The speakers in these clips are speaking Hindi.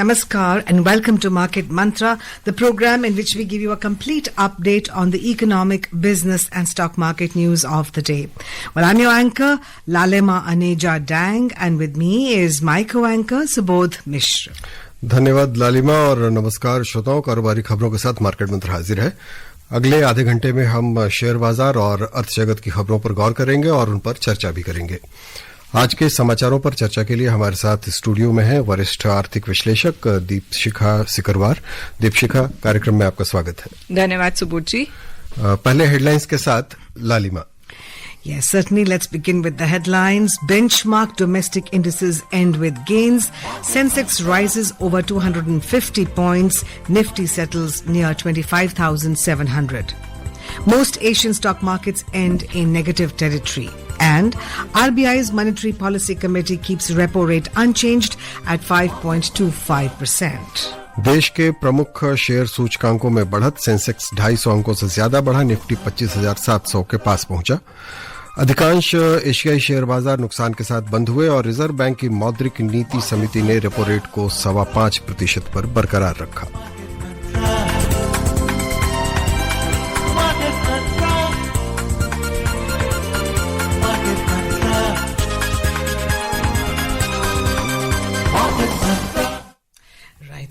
Namaskar and welcome to Market Mantra, the program in which we give you a complete update on the economic, business and stock market news of the day. Well, I'm your anchor, Lalema Aneja Dang, and with me is my co-anchor, Subodh Mishra. धन्यवाद लालिमा और नमस्कार श्रोताओं, कारोबारी खबरों के साथ मार्केट मंत्र हाजिर है। अगले आधे घंटे में हम शेयर बाजार और अर्थ जगत की खबरों पर गौर करेंगे और उन पर चर्चा भी करेंगे। आज के समाचारों पर चर्चा के लिए हमारे साथ स्टूडियो में है वरिष्ठ आर्थिक विश्लेषक दीपशिखा सिकरवार। दीपशिखा, कार्यक्रम में आपका स्वागत है। धन्यवाद सुबोध जी। पहले हेडलाइंस के साथ लालिमा। Yes, certainly. Let's begin with the headlines. Benchmark domestic indices end with gains. Sensex rises over 250 points. Nifty settles near 25,700. Most Asian stock markets end in negative territory. And RBI's Monetary Policy Committee keeps repo rate unchanged at 5.25%. देश के प्रमुख शेयर सूचकांकों में बढ़त। सेंसेक्स 250 अंकों से ज्यादा बढ़ा, निफ्टी 25,700 के पास पहुंचा। अधिकांश एशियाई शेयर बाजार नुकसान के साथ बंद हुए और रिजर्व बैंक की मौद्रिक नीति समिति ने रेपो रेट को 5.25% पर बरकरार रखा।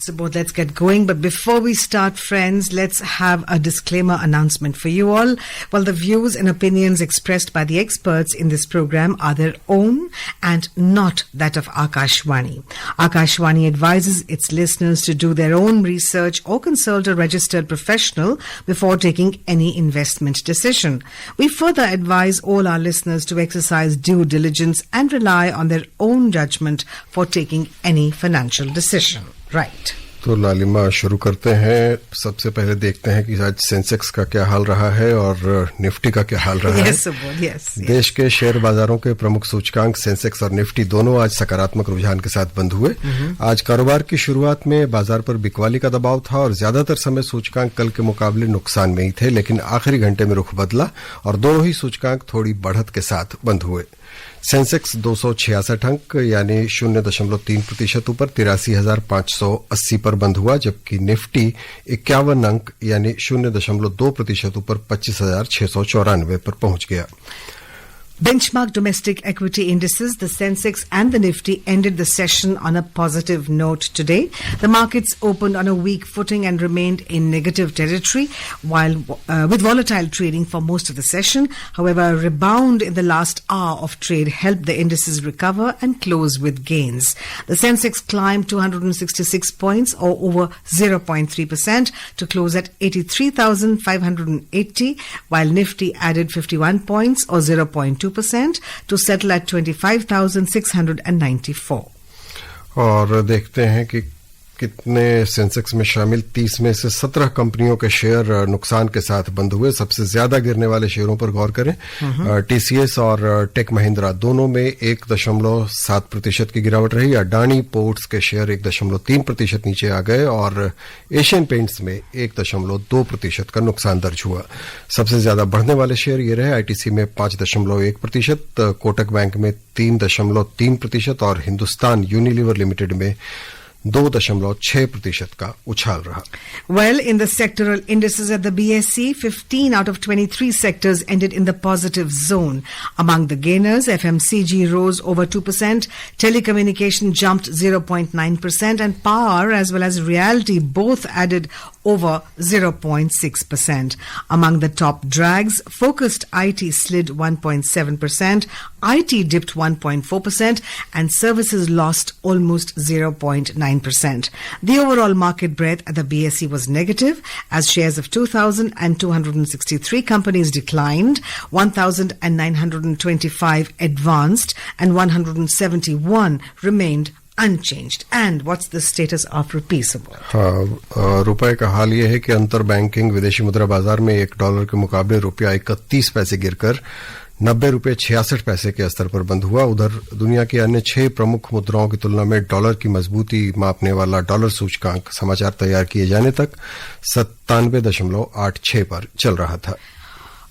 So both, let's get going. But before we start, friends, let's have a disclaimer announcement for you all. Well, the views and opinions expressed by the experts in this program are their own and not that of Akashvani. Akashvani advises its listeners to do their own research or consult a registered professional before taking any investment decision. We further advise all our listeners to exercise due diligence and rely on their own judgment for taking any financial decision. Right. तो लालिमा, शुरू करते हैं। सबसे पहले देखते हैं कि आज सेंसेक्स का क्या हाल रहा है और निफ्टी का क्या हाल रहा है। Yes. देश के शेयर बाजारों के प्रमुख सूचकांक सेंसेक्स और निफ्टी दोनों आज सकारात्मक रुझान के साथ बंद हुए। आज कारोबार की शुरुआत में बाजार पर बिकवाली का दबाव था और ज्यादातर समय सूचकांक कल के मुकाबले नुकसान में ही थे, लेकिन आखिरी घंटे में रुख बदला और दोनों ही सूचकांक थोड़ी बढ़त के साथ बंद हुए। सेंसेक्स 266 अंक यानी 0.3% ऊपर 83,580 पर बंद हुआ, जबकि निफ्टी 51 अंक यानी 0.2% ऊपर 25,694 पर पहुंच गया। Benchmark domestic equity indices, the Sensex and the Nifty, ended the session on a positive note today. The markets opened on a weak footing and remained in negative territory while with volatile trading for most of the session. However, a rebound in the last hour of trade helped the indices recover and close with gains. The Sensex climbed 266 points or over 0.3% to close at 83,580, while Nifty added 51 points or 0.2% to settle at 25,694. और देखते हैं कि कितने सेंसेक्स में शामिल 30 में से 17 कंपनियों के शेयर नुकसान के साथ बंद हुए। सबसे ज्यादा गिरने वाले शेयरों पर गौर करें। टीसीएस और टेक महिंद्रा दोनों में 1.7% की गिरावट रही। अडानी पोर्ट्स के शेयर 1.3% नीचे आ गए और एशियन पेंट्स में 1.2% का नुकसान दर्ज हुआ। सबसे ज्यादा बढ़ने वाले शेयर ये रहे। आईटीसी में 5.1%, कोटक बैंक में 3.3% और हिंदुस्तान यूनिलीवर लिमिटेड में 2.6% का उछाल रहा। Well, in the sectoral indices at the BSE, 15 out of 23 sectors ended in the positive zone. Among the gainers, FMCG rose over 2%, telecommunication jumped 0.9%, and power as well as realty both added over 0.6%. Among the top drags, focused IT slid 1.7%, IT dipped 1.4%, and services lost almost 0.9%. The overall market breadth at the BSE was negative as shares of 2,263 companies declined, 1,925 advanced, and 171 remained unchanged. And what's the status of rupee? रुपए का हाल यह है कि अंतर बैंकिंग विदेशी मुद्रा बाजार में $1 के मुकाबले रुपया 31 पैसे गिरकर 90 रुपये 66 पैसे के स्तर पर बंद हुआ। उधर दुनिया की अन्य 6 प्रमुख मुद्राओं की तुलना में डॉलर की मजबूती मापने वाला डॉलर सूचकांक समाचार तैयार किए जाने तक 97.86 पर चल रहा था।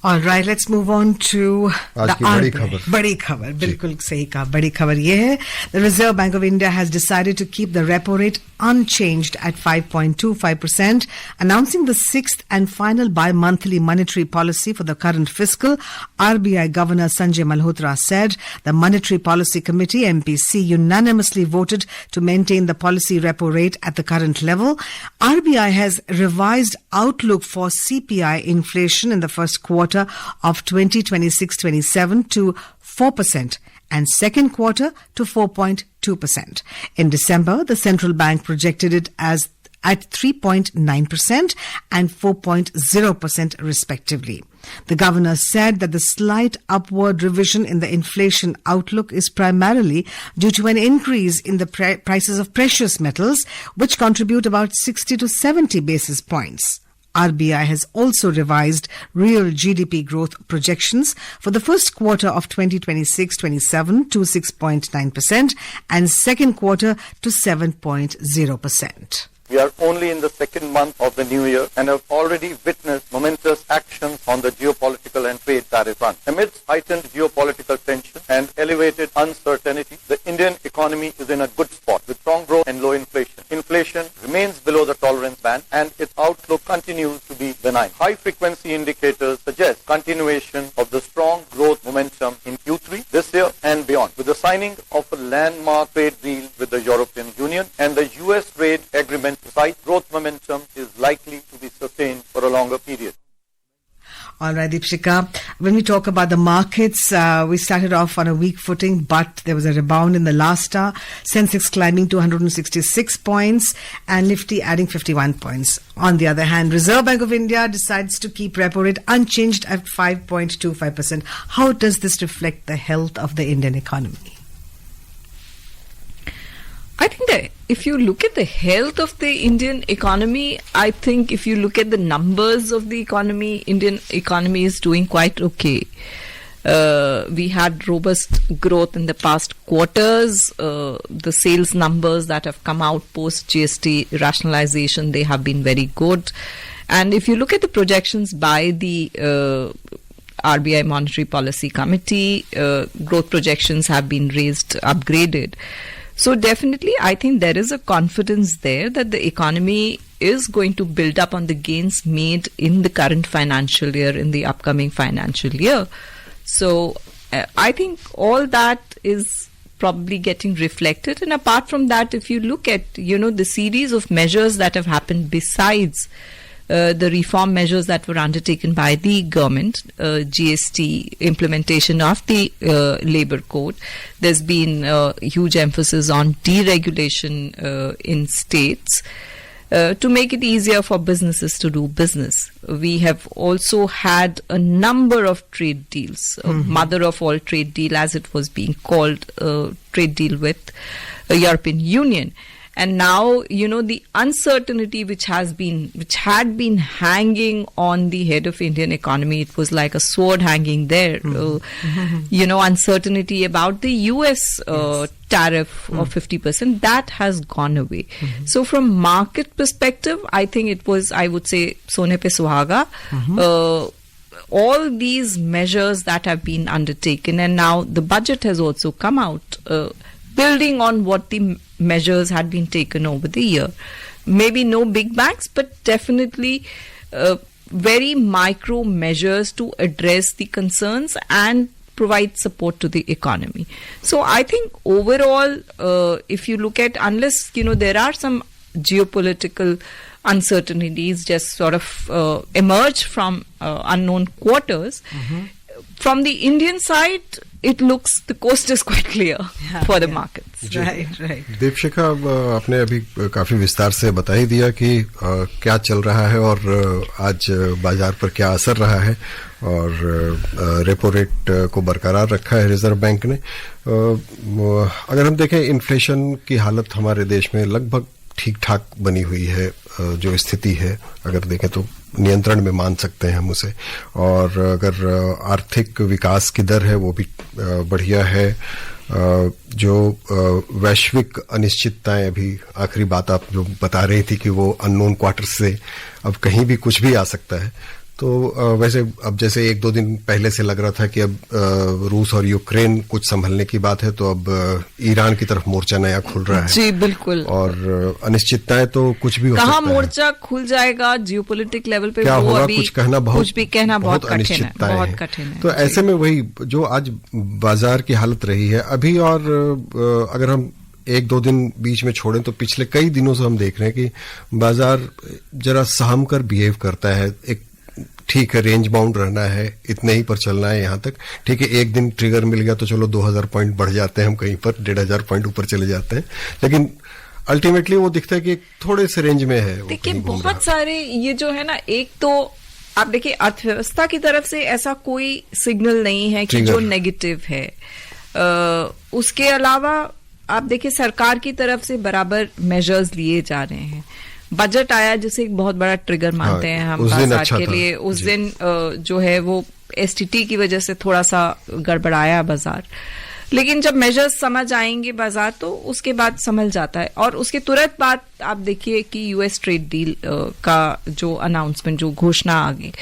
All right, let's move on to आज की बड़ी खबर। बड़ी खबर, बिल्कुल सही कहा। बड़ी खबर ये है, the Reserve Bank of India has decided to keep the repo rate unchanged at 5.25%, announcing the sixth and final bi-monthly monetary policy for the current fiscal. RBI Governor Sanjay Malhotra said the Monetary Policy Committee, MPC, unanimously voted to maintain the policy repo rate at the current level. RBI has revised outlook for CPI inflation in the first quarter of 2026-27 to 4% and second quarter to 4.2%. In December, the central bank projected it as at 3.9% and 4.0% respectively. The governor said that the slight upward revision in the inflation outlook is primarily due to an increase in the prices of precious metals, which contribute about 60 to 70 basis points. RBI has also revised real GDP growth projections for the first quarter of 2026-27 to 6.9% and second quarter to 7.0%. We are only in the second month of the new year and have already witnessed momentous actions on the geopolitical and trade tariff front. Amidst heightened geopolitical tension and elevated uncertainty, the Indian economy is in a good spot with strong growth and low inflation. Inflation remains below the tolerance band and its outlook continues to be benign. High-frequency indicators suggest continuation of the strong growth momentum in Q3 this year and beyond. With the signing of a landmark trade deal with the European Union and the US trade agreement, growth momentum is likely to be sustained for a longer period. All right, Deepshika. When we talk about the markets, we started off on a weak footing, but there was a rebound in the last hour. Sensex climbing to 166 points and Nifty adding 51 points. On the other hand, Reserve Bank of India decides to keep repo rate unchanged at 5.25%. How does this reflect the health of the Indian economy? I think that if you look at the health of the Indian economy, I think if you look at the numbers of the economy, Indian economy is doing quite okay. We had robust growth in the past quarters. The sales numbers that have come out post GST rationalization, they have been very good. And if you look at the projections by the RBI Monetary Policy Committee, growth projections have been raised, upgraded. So definitely, I think there is a confidence there that the economy is going to build up on the gains made in the current financial year, in the upcoming financial year. So I think all that is probably getting reflected. And apart from that, if you look at, the series of measures that have happened besides the reform measures that were undertaken by the government, GST, implementation of the labor code. There's been huge emphasis on deregulation in states to make it easier for businesses to do business. We have also had a number of trade deals, mother of all trade deal as it was being called, trade deal with the European Union. And now, the uncertainty which had been hanging on the head of Indian economy, it was like a sword hanging there. Uncertainty about the US tariff of 50%, that has gone away. So from market perspective, I think it was, I would say, Sone pe Suhaga. All these measures that have been undertaken, and now the budget has also come out, building on what the measures had been taken over the year. Maybe no big bangs, but definitely very micro measures to address the concerns and provide support to the economy. So I think overall, if you look at, unless, there are some geopolitical uncertainties just sort of emerge from unknown quarters, from the Indian side, it looks the coast is quite clear for the markets. Right. Deepshikha, आपने अभी काफी विस्तार से बता ही दिया कि क्या चल रहा है और आज बाजार पर क्या असर रहा है और रेपो रेट को बरकरार रखा है रिजर्व बैंक ने. अगर हम देखें इन्फ्लेशन की हालत हमारे देश में लगभग ठीक ठाक बनी हुई है. जो स्थिति है अगर देखें तो नियंत्रण में मान सकते हैं हम उसे. और अगर आर्थिक विकास की दर है वो भी बढ़िया है. जो वैश्विक अनिश्चितताएं, अभी आखिरी बात आप जो बता रही थी कि वो अननोन क्वार्टर से अब कहीं भी कुछ भी आ सकता है, तो वैसे अब जैसे 1-2 दिन पहले से लग रहा था कि अब रूस और यूक्रेन कुछ संभलने की बात है, तो अब ईरान की तरफ मोर्चा नया खुल रहा है। जी बिल्कुल। और अनिश्चितताएं तो कुछ भी हो सकता है। कहाँ मोर्चा खुल जाएगा जियोपॉलिटिक लेवल पे, क्या वो होगा अभी कुछ भी कहना बहुत कठिन है, बहुत कठिन है। तो ऐसे में वही जो आज बाजार की हालत रही है अभी, और अगर हम 1-2 दिन बीच में छोड़ें तो पिछले कई दिनों से हम देख रहे हैं कि बाजार जरा सहम कर बिहेव करता है। एक ठीक है, रेंज बाउंड रहना है, इतने ही पर चलना है यहाँ तक। ठीक है, एक दिन ट्रिगर मिल गया तो चलो 2000 पॉइंट बढ़ जाते हैं हम, कहीं पर 1500 पॉइंट ऊपर चले जाते हैं, लेकिन अल्टीमेटली वो दिखता है कि थोड़े से रेंज में है। देखिए बहुत सारे ये जो है ना, एक तो आप देखिए अर्थव्यवस्था की तरफ से ऐसा कोई सिग्नल नहीं है कि जो नेगेटिव है। उसके अलावा आप देखिए सरकार की तरफ से बराबर मेजर्स लिए जा रहे हैं। बजट आया जिसे एक बहुत बड़ा ट्रिगर मानते हैं हम बाजार के लिए। उस दिन जो है वो एसटीटी की वजह से थोड़ा सा गड़बड़ाया बाजार, लेकिन जब मेजर्स समझ आएंगे बाजार तो उसके बाद संभल जाता है। और उसके तुरंत बाद आप देखिए कि यूएस ट्रेड डील का जो अनाउंसमेंट, जो घोषणा आ गई,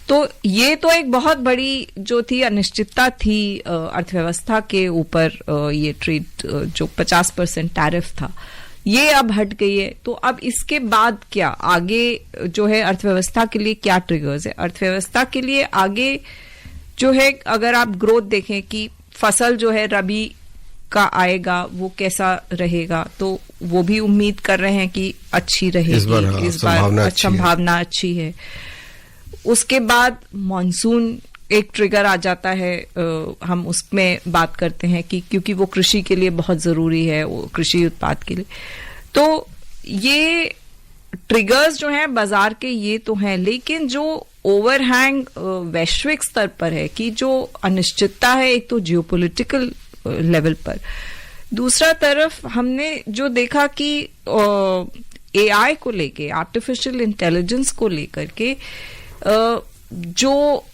तो ये तो एक बहुत बड़ी जो थी अनिश्चितता थी अर्थव्यवस्था के ऊपर। ये ट्रेड जो 50% टैरिफ था, ये अब हट गई है। तो अब इसके बाद क्या आगे जो है अर्थव्यवस्था के लिए क्या ट्रिगर्स है? अर्थव्यवस्था के लिए आगे जो है, अगर आप ग्रोथ देखें कि फसल जो है रबी का आएगा वो कैसा रहेगा, तो वो भी उम्मीद कर रहे हैं कि अच्छी रहेगी। इस बार संभावना अच्छी है। उसके बाद मॉनसून एक ट्रिगर आ जाता है, हम उसमें बात करते हैं कि क्योंकि वो कृषि के लिए बहुत जरूरी है, वो कृषि उत्पाद के लिए। तो ये ट्रिगर्स जो हैं बाजार के ये तो हैं, लेकिन जो ओवरहैंग वैश्विक स्तर पर है कि जो अनिश्चितता है, एक तो जियोपॉलिटिकल लेवल पर, दूसरा तरफ हमने जो देखा कि एआई को लेके, आर्टिफिशियल इंटेलिजेंस को लेकर के जो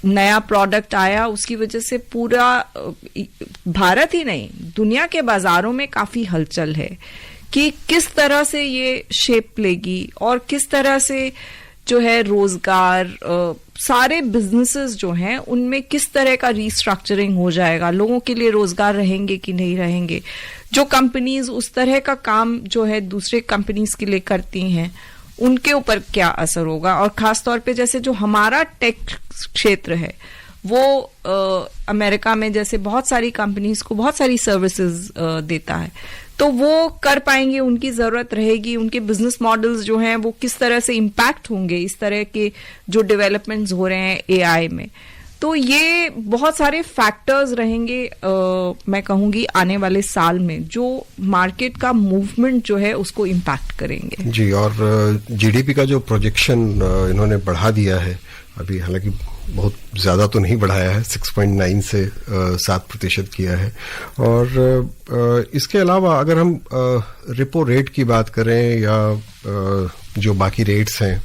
नया प्रोडक्ट आया, उसकी वजह से पूरा भारत ही नहीं दुनिया के बाजारों में काफी हलचल है कि किस तरह से ये शेप लेगी और किस तरह से जो है रोजगार, सारे बिजनेसेस जो हैं उनमें किस तरह का रीस्ट्रक्चरिंग हो जाएगा, लोगों के लिए रोजगार रहेंगे कि नहीं रहेंगे, जो कंपनीज उस तरह का काम जो है दूसरे कंपनीज के लिए करती हैं उनके ऊपर क्या असर होगा। और खास तौर पे जैसे जो हमारा टेक क्षेत्र है वो अमेरिका में जैसे बहुत सारी कंपनीज को बहुत सारी सर्विसेज देता है, तो वो कर पाएंगे, उनकी जरूरत रहेगी, उनके बिजनेस मॉडल्स जो हैं वो किस तरह से इम्पैक्ट होंगे इस तरह के जो डेवलपमेंट्स हो रहे हैं एआई में। तो ये बहुत सारे फैक्टर्स रहेंगे मैं कहूंगी आने वाले साल में, जो मार्केट का मूवमेंट जो है उसको इम्पैक्ट करेंगे। जी, और जीडीपी का जो प्रोजेक्शन इन्होंने बढ़ा दिया है अभी, हालांकि बहुत ज्यादा तो नहीं बढ़ाया है, 6.9 से 7% किया है। और इसके अलावा अगर हम रिपो रेट की बात करें या जो बाकी रेट्स हैं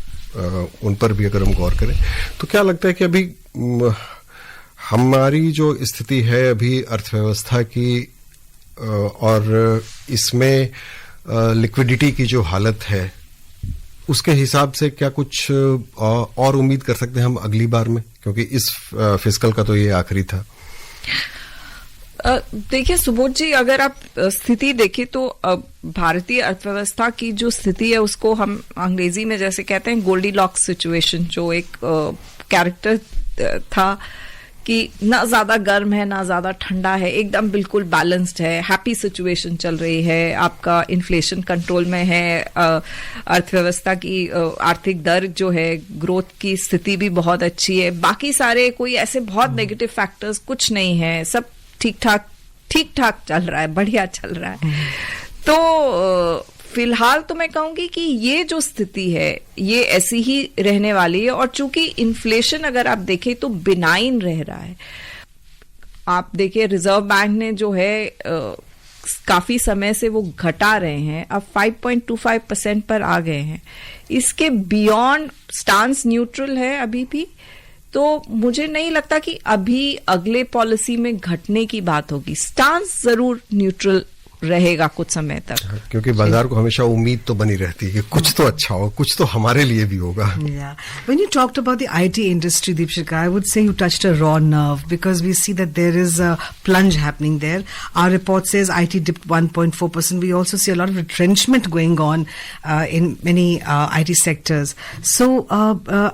उन पर भी अगर हम गौर करें, तो क्या लगता है कि अभी हमारी जो स्थिति है अभी अर्थव्यवस्था की और इसमें लिक्विडिटी की जो हालत है, उसके हिसाब से क्या कुछ और उम्मीद कर सकते हैं हम अगली बार में, क्योंकि इस फिस्कल का तो ये आखिरी था। देखिए सुबोध जी, अगर आप स्थिति देखें तो भारतीय अर्थव्यवस्था की जो स्थिति है उसको हम अंग्रेजी में जैसे कहते हैं गोल्डीलॉक्स सिचुएशन, जो एक कैरेक्टर था कि ना ज्यादा गर्म है ना ज्यादा ठंडा है, एकदम बिल्कुल बैलेंस्ड है, हैप्पी सिचुएशन चल रही है, आपका इन्फ्लेशन कंट्रोल में है, अर्थव्यवस्था की आर्थिक दर जो है, ग्रोथ की स्थिति भी बहुत अच्छी है, बाकी सारे कोई ऐसे बहुत नेगेटिव फैक्टर्स कुछ नहीं है, सब ठीक ठाक चल रहा है, बढ़िया चल रहा है। तो फिलहाल तो मैं कहूंगी कि ये जो स्थिति है ये ऐसी ही रहने वाली है। और चूंकि इन्फ्लेशन अगर आप देखें तो बिनाइन रह रहा है, आप देखिए रिजर्व बैंक ने जो है काफी समय से वो घटा रहे हैं, अब 5.25% पर आ गए हैं, इसके बियॉन्ड स्टांस न्यूट्रल है अभी भी। तो मुझे नहीं लगता कि अभी अगले पॉलिसी में घटने की बात होगी, स्टांस जरूर न्यूट्रल रहेगा कुछ समय तक. क्योंकि बाजार को हमेशा उम्मीद तो बनी रहती है कि कुछ तो अच्छा हो, कुछ तो हमारे लिए भी होगा. Yeah. When you talked about the IT industry, Deepshika, I would say you touched a raw nerve because we see that there is a plunge happening there. Our report says IT dipped 1.4%. We also see a lot of retrenchment going on in many IT sectors. So,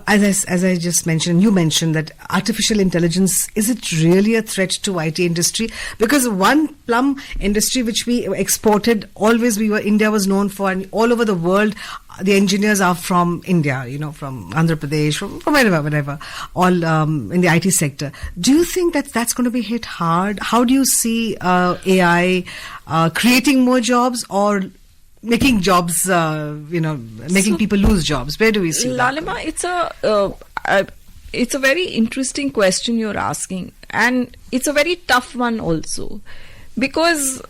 as I just mentioned, you mentioned that artificial intelligence, is it really a threat to IT industry? Because one plum industry which we exported, India was known for, and all over the world, the engineers are from India, from Andhra Pradesh, from wherever, all in the IT sector. Do you think that that's going to be hit hard? How do you see AI creating more jobs or making jobs, making people lose jobs? Where do we see Lalima, that? it's a very interesting question you're asking, and it's a very tough one also, because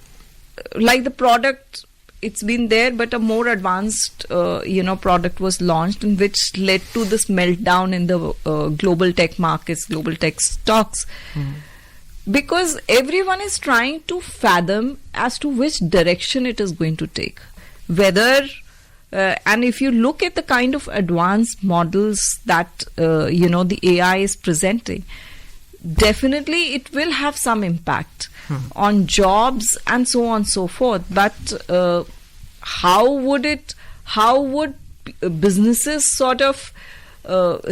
like the product, it's been there, but a more advanced product was launched, and which led to this meltdown in the global tech markets, global tech stocks, because everyone is trying to fathom as to which direction it is going to take, whether and if you look at the kind of advanced models that the AI is presenting, definitely it will have some impact on jobs and so on and so forth. But how would businesses sort of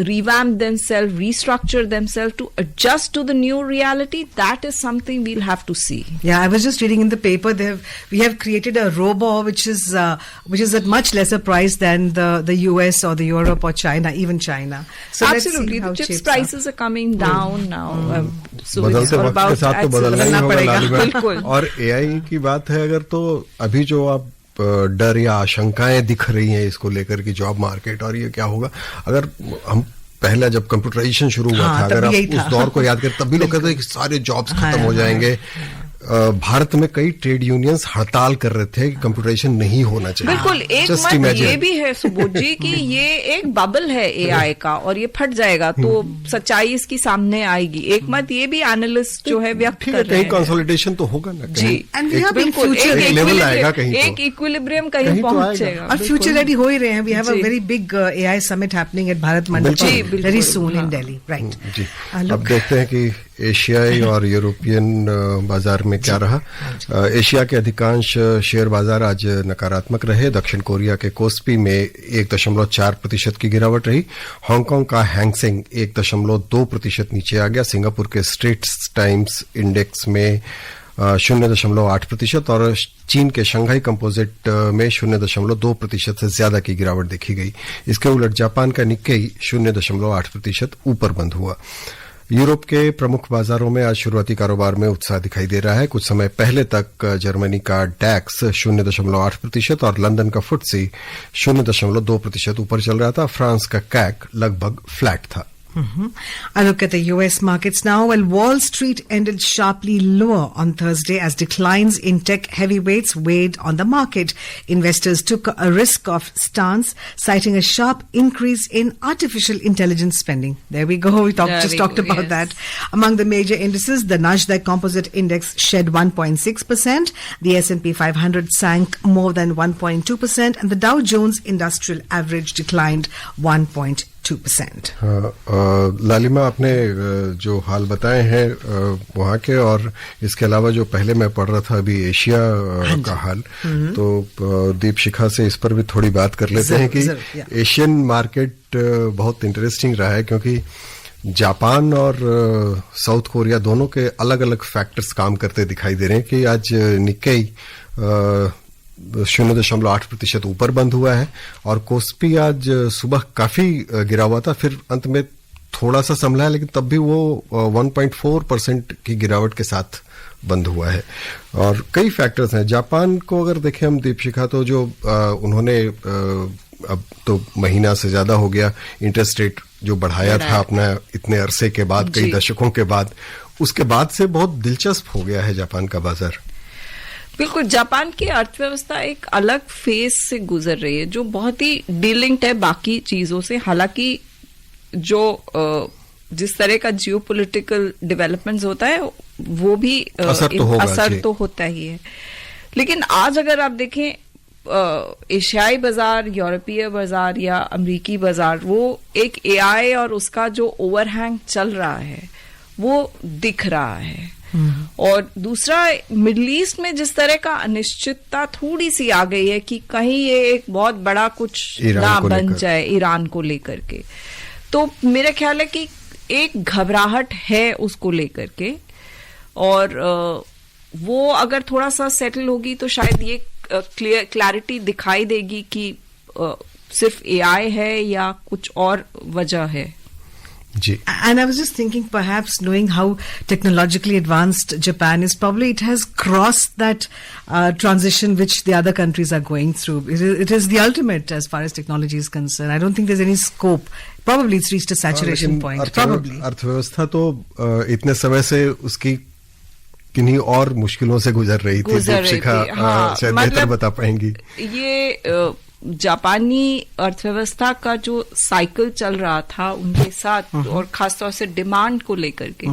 revamp themselves, restructure themselves to adjust to the new reality? That is something we'll have to see. Yeah, I was just reading in the paper we have created a robo which is at much lesser price than the US or the Europe or China, even China. So absolutely, the chips prices are coming down now. So it's all about to बदलना ही होगा. बिल्कुल. और AI की बात है अगर, तो अभी जो आप डर या आशंकाएं दिख रही हैं इसको लेकर कि जॉब मार्केट और ये क्या होगा, अगर हम पहला जब कंप्यूटराइजेशन शुरू हुआ था, अगर आप उस दौर को याद करें, तब भी लोग कहते थे कि सारे जॉब्स खत्म हो जाएंगे. भारत में कई ट्रेड यूनियंस हड़ताल कर रहे थे कि कंप्यूटराइजेशन नहीं होना चाहिए. बिल्कुल. एक मत ये भी है सुबोध जी कि ये एक बबल है एआई का और ये फट जाएगा तो सच्चाई इसकी सामने आएगी. एक मत ये भी एनालिस्ट जो है व्यक्त कर रहे हैं. कहीं कंसोलिडेशन तो होगा ना जी. बिल्कुल. एक लेवल आएगा कहीं, एक इक्विलिब्रियम कहीं पहुंचेगा. और फ्यूचर रेडी हो ही रहे हैं. We have a very big AI summit happening at Bharat Mandapam very soon in Delhi. Right. अब देखते हैं कि एशियाई और यूरोपियन बाजार में क्या रहा. एशिया के अधिकांश शेयर बाजार आज नकारात्मक रहे. दक्षिण कोरिया के कोस्पी में 1.4% की गिरावट रही. हांगकांग का हैंगसेंग 1.2% नीचे आ गया. सिंगापुर के स्ट्रेट्स टाइम्स इंडेक्स में 0.8% और चीन के शंघाई कंपोजिट में 0.2% से ज्यादा की गिरावट देखी गई. इसके उलट जापान का निक्केई 0.8% ऊपर बंद हुआ. यूरोप के प्रमुख बाजारों में आज शुरुआती कारोबार में उत्साह दिखाई दे रहा है. कुछ समय पहले तक जर्मनी का डैक्स 0.8% और लंदन का फुट्सी 0.2% ऊपर चल रहा था. फ्रांस का कैक लगभग फ्लैट था. I look at the US markets now. Well, Wall Street ended sharply lower on Thursday as declines in tech heavyweights weighed on the market. Investors took a risk-off stance, citing a sharp increase in artificial intelligence spending. There we go. We just talked about that. Among the major indices, the Nasdaq Composite Index shed 1.6%. The S&P 500 sank more than 1.2%, and the Dow Jones Industrial Average declined 1.2%. लालिमा, आपने जो हाल बताए हैं वहाँ के, और इसके अलावा जो पहले मैं पढ़ रहा था अभी एशिया का हाल, तो दीपशिखा से इस पर भी थोड़ी बात कर लेते हैं कि एशियन मार्केट बहुत इंटरेस्टिंग रहा है, क्योंकि जापान और साउथ कोरिया दोनों के अलग अलग फैक्टर्स काम करते दिखाई दे रहे हैं. कि आज निक्केई 0.8% ऊपर बंद हुआ है और कोस्पी आज सुबह काफी गिरा हुआ था, फिर अंत में थोड़ा सा संभला है, लेकिन तब भी वो 1.4% की गिरावट के साथ बंद हुआ है. और कई फैक्टर्स हैं. जापान को अगर देखें हम दीपशिखा, तो जो उन्होंने अब तो महीना से ज्यादा हो गया इंटरेस्ट रेट जो बढ़ाया था अपना इतने अरसे के बाद, कई दशकों के बाद, उसके बाद से बहुत दिलचस्प हो गया है जापान का बाजार. बिल्कुल. जापान की अर्थव्यवस्था एक अलग फेज से गुजर रही है जो बहुत ही डीलिंक्ड है बाकी चीजों से. हालांकि जो जिस तरह का जियोपॉलिटिकल डेवलपमेंट्स होता है वो भी असर तो होता ही है. लेकिन आज अगर आप देखें एशियाई बाजार, यूरोपीय बाजार या अमेरिकी बाजार, वो एक एआई और उसका जो ओवरहैंग चल रहा है वो दिख रहा है। और दूसरा, मिडिल ईस्ट में जिस तरह का अनिश्चितता थोड़ी सी आ गई है कि कहीं ये एक बहुत बड़ा कुछ ना बन जाए ईरान को लेकर के, तो मेरा ख्याल है कि एक घबराहट है उसको लेकर के, और वो अगर थोड़ा सा सेटल होगी तो शायद ये क्लैरिटी दिखाई देगी कि सिर्फ एआई है या कुछ और वजह है। जी. And I was just thinking, perhaps knowing how technologically advanced Japan is, probably it has crossed that transition which the other countries are going through. It is the ultimate as far as technology is concerned. I don't think there's any scope. Probably it's reached a saturation point. Probably. अर्थव्यवस्था तो इतने समय से उसकी किन्हीं और मुश्किलों से गुजर रही थी। दीपशिखा शायद बेहतर बता पाएंगी। ये जापानी अर्थव्यवस्था का जो साइकिल चल रहा था उनके साथ, और खासतौर से डिमांड को लेकर के,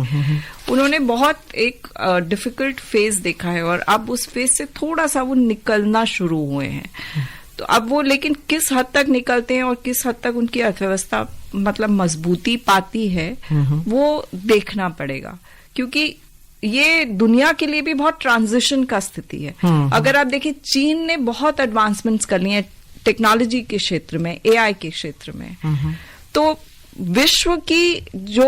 उन्होंने बहुत एक डिफिकल्ट फेज देखा है, और अब उस फेज से थोड़ा सा वो निकलना शुरू हुए हैं। तो अब वो, लेकिन किस हद तक निकलते हैं और किस हद तक उनकी अर्थव्यवस्था मतलब मजबूती पाती है, वो देखना पड़ेगा, क्योंकि ये दुनिया के लिए भी बहुत ट्रांजिशन का स्थिति है। अगर आप देखिए, चीन ने बहुत एडवांसमेंट्स कर ली हैं टेक्नोलॉजी के क्षेत्र में, एआई के क्षेत्र में, तो विश्व की जो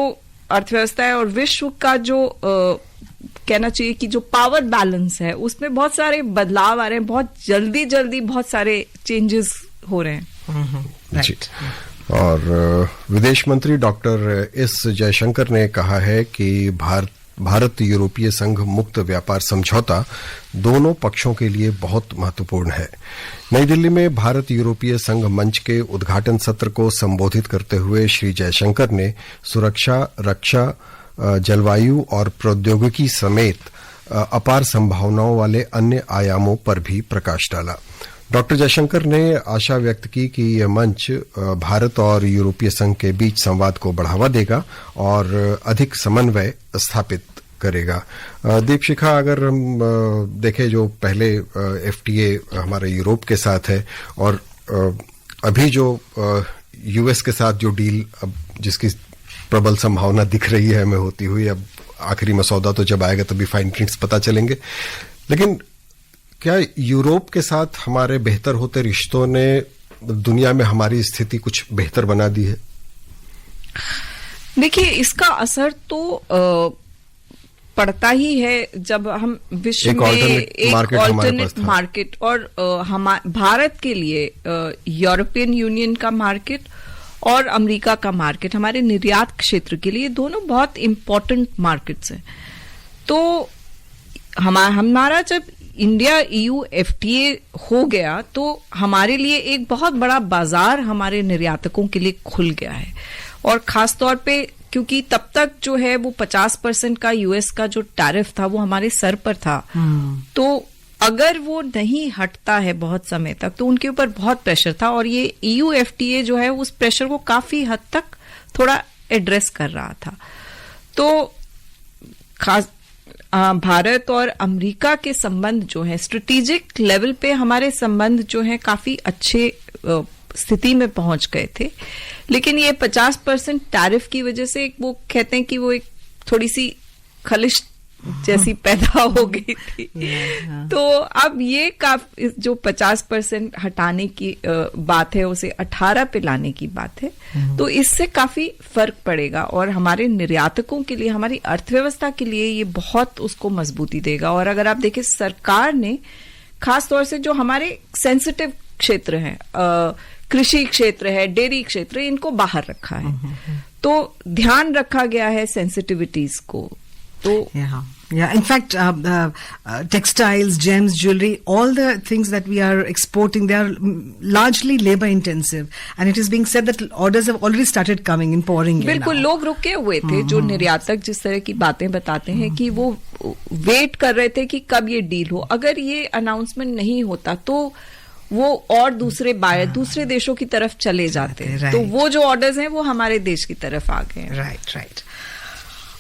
अर्थव्यवस्था है और विश्व का जो कहना चाहिए कि जो पावर बैलेंस है, उसमें बहुत सारे बदलाव आ रहे हैं, बहुत जल्दी जल्दी बहुत सारे चेंजेस हो रहे हैं। right. और विदेश मंत्री डॉक्टर एस जयशंकर ने कहा है कि भारत यूरोपीय संघ मुक्त व्यापार समझौता दोनों पक्षों के लिए बहुत महत्वपूर्ण है। नई दिल्ली में भारत यूरोपीय संघ मंच के उद्घाटन सत्र को संबोधित करते हुए श्री जयशंकर ने सुरक्षा, रक्षा, जलवायु और प्रौद्योगिकी समेत अपार संभावनाओं वाले अन्य आयामों पर भी प्रकाश डाला। डॉक्टर जयशंकर ने आशा व्यक्त की कि यह मंच भारत और यूरोपीय संघ के बीच संवाद को बढ़ावा देगा और अधिक समन्वय स्थापित करेगा। दीपशिखा, अगर हम देखें, जो पहले एफटीए हमारे यूरोप के साथ है और अभी जो यूएस के साथ जो डील, अब जिसकी प्रबल संभावना दिख रही है हमें होती हुई, अब आखिरी मसौदा तो जब आएगा तभी फाइन प्रिंट्स पता चलेंगे, लेकिन क्या यूरोप के साथ हमारे बेहतर होते रिश्तों ने दुनिया में हमारी स्थिति कुछ बेहतर बना दी है? देखिए, इसका असर तो पड़ता ही है जब हम विश्व में एक ऑल्टरनेट मार्केट, और भारत के लिए यूरोपियन यूनियन का मार्केट और अमेरिका का मार्केट हमारे निर्यात क्षेत्र के लिए दोनों बहुत इंपॉर्टेंट मार्केट्स हैं। तो हमारा जब इंडिया ईयू एफटीए हो गया तो हमारे लिए एक बहुत बड़ा बाजार हमारे निर्यातकों के लिए खुल गया है, और खास तौर पे क्योंकि तब तक जो है वो 50% का यूएस का जो टैरिफ था वो हमारे सर पर था, तो अगर वो नहीं हटता है बहुत समय तक तो उनके ऊपर बहुत प्रेशर था, और ये ईयू एफटीए जो है उस प्रेशर को काफी हद तक थोड़ा एड्रेस कर रहा था। तो खास भारत और अमेरिका के संबंध जो है स्ट्रेटेजिक लेवल पे, हमारे संबंध जो है काफी अच्छे स्थिति में पहुंच गए थे, लेकिन ये 50% टैरिफ की वजह से वो कहते हैं कि वो एक थोड़ी सी खलिश जैसी पैदा हो गई थी। तो अब ये काफी जो 50% हटाने की बात है उसे 18 पे लाने की बात है, तो इससे काफी फर्क पड़ेगा और हमारे निर्यातकों के लिए, हमारी अर्थव्यवस्था के लिए ये बहुत उसको मजबूती देगा। और अगर आप देखें, सरकार ने खास तौर से जो हमारे सेंसिटिव क्षेत्र हैं, कृषि क्षेत्र है, डेयरी क्षेत्र है, इनको बाहर रखा है, तो ध्यान रखा गया है सेंसिटिविटीज को। तो yeah. In fact, textiles, gems, jewelry, all the things that we are exporting, they are largely labor intensive, and it is being said that orders have already started coming in, pouring in. बिल्कुल, लोग रुके हुए थे, जो निर्यातक जिस तरह की बातें बताते हैं कि वो वेट कर रहे थे कि कब ये डील हो। अगर ये अनाउंसमेंट नहीं होता तो वो और दूसरे बायर दूसरे देशों की तरफ चले जाते हैं, तो वो जो ऑर्डर्स हैं वो हमारे देश की तरफ आ गए हैं। Right.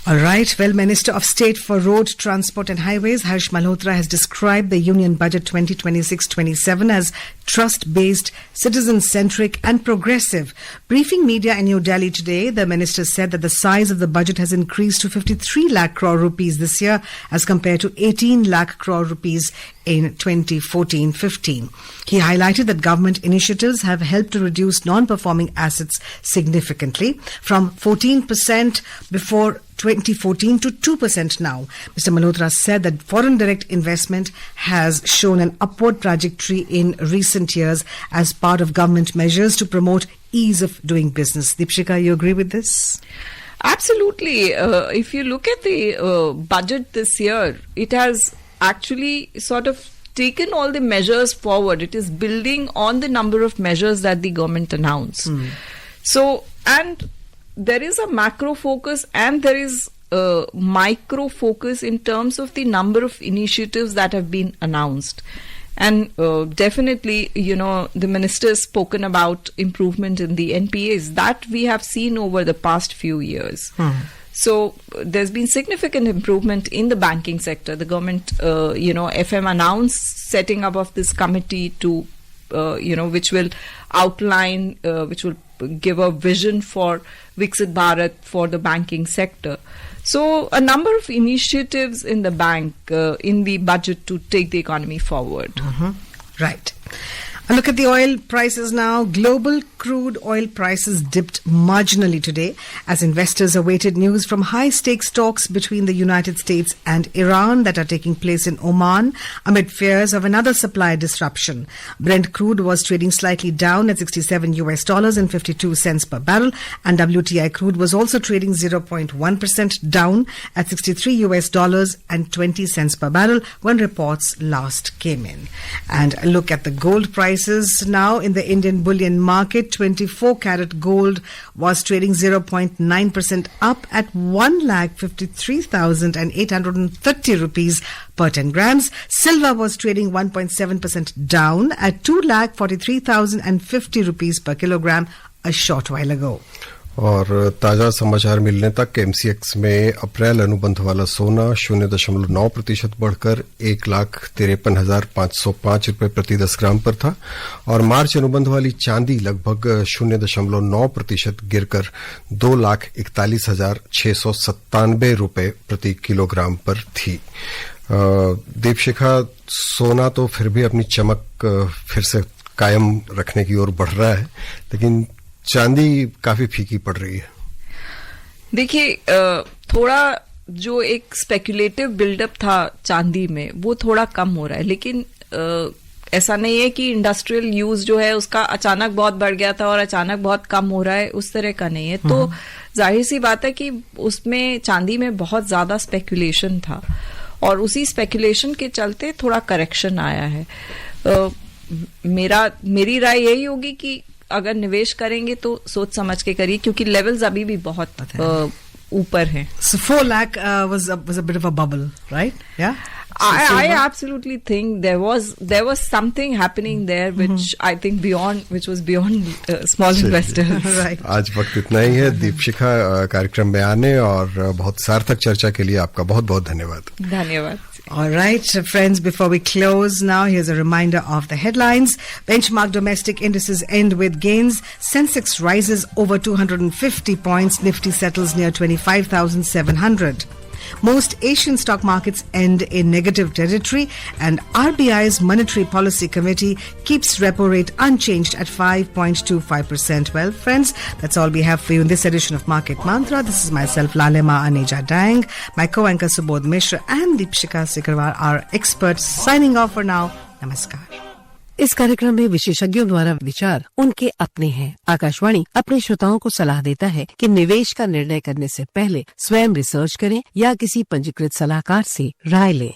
All right. Well, Minister of State for Road Transport and Highways, Harsh Malhotra, has described the Union Budget 2026-27 as trust-based, citizen-centric and progressive. Briefing media in New Delhi today, the minister said that the size of the budget has increased to 53 lakh crore rupees this year as compared to 18 lakh crore rupees in 2014-15. He highlighted that government initiatives have helped to reduce non-performing assets significantly from 14% before 2014 to 2% now. Mr. Malhotra said that foreign direct investment has shown an upward trajectory in recent years as part of government measures to promote ease of doing business. Deepshika, you agree with this? Absolutely. If you look at the budget this year, it has actually sort of taken all the measures forward. It is building on the number of measures that the government announced. So, and there is a macro focus and there is a micro focus in terms of the number of initiatives that have been announced. And definitely, you know, the minister has spoken about improvement in the NPAs that we have seen over the past few years. So there's been significant improvement in the banking sector. The government, FM announced setting up of this committee to, which will outline, which will give a vision for Viksit Bharat for the banking sector. So a number of initiatives in the bank, in the budget to take the economy forward. Right. A look at the oil prices now. Global crude oil prices dipped marginally today as investors awaited news from high-stakes talks between the United States and Iran that are taking place in Oman amid fears of another supply disruption. Brent crude was trading slightly down at $67 and 52 cents per barrel, and WTI crude was also trading 0.1% down at $63 and 20 cents per barrel when reports last came in. And a look at the gold prices now in the Indian bullion market. 24-carat gold was trading 0.9% up at 1,53,830 rupees per 10 grams. Silver was trading 1.7% down at 2,43,050 rupees per kilogram a short while ago. और ताजा समाचार मिलने तक एमसीएक्स में अप्रैल अनुबंध वाला सोना 0.9% बढ़कर 1,53,505 रुपए प्रति 10 ग्राम पर था और मार्च अनुबंध वाली चांदी लगभग 0.9% गिरकर 2,41,697 रुपए प्रति किलोग्राम पर थी। दीपशिखा, सोना तो फिर भी अपनी चमक फिर से कायम रखने की ओर बढ़ रहा है, लेकिन चांदी काफी फीकी पड़ रही है। देखिए, थोड़ा जो एक स्पेकुलेटिव बिल्डअप था चांदी में वो थोड़ा कम हो रहा है, लेकिन ऐसा नहीं है कि इंडस्ट्रियल यूज जो है उसका अचानक बहुत बढ़ गया था और अचानक बहुत कम हो रहा है, उस तरह का नहीं है। तो जाहिर सी बात है कि उसमें चांदी में बहुत ज्यादा स्पेकुलेशन था और उसी स्पेकुलेशन के चलते थोड़ा करेक्शन आया है। मेरी राय यही होगी कि अगर निवेश करेंगे तो सोच समझ के करिए, क्योंकि लेवल्स अभी भी बहुत ऊपर हैं। So 4 lakh was a bit of a bubble, right? Yeah. I absolutely think there was something happening there which I think which was beyond small investors. Right. आज वक्त इतना ही है। दीपशिखा, कार्यक्रम में आने और बहुत सार्थक चर्चा के लिए आपका बहुत बहुत धन्यवाद। धन्यवाद। All right, friends, before we close now, here's a reminder of the headlines. Benchmark domestic indices end with gains. Sensex rises over 250 points. Nifty settles near 25,700. Most Asian stock markets end in negative territory, and RBI's Monetary Policy Committee keeps repo rate unchanged at 5.25%. Well, friends, that's all we have for you in this edition of Market Mantra. This is myself, Lalema Aneja Dang, my co-anchor Subodh Mishra and Deepshika Sikarwar, our experts, signing off for now. Namaskar. इस कार्यक्रम में विशेषज्ञों द्वारा विचार उनके अपने हैं। आकाशवाणी अपने श्रोताओं को सलाह देता है कि निवेश का निर्णय करने से पहले स्वयं रिसर्च करें या किसी पंजीकृत सलाहकार से राय लें।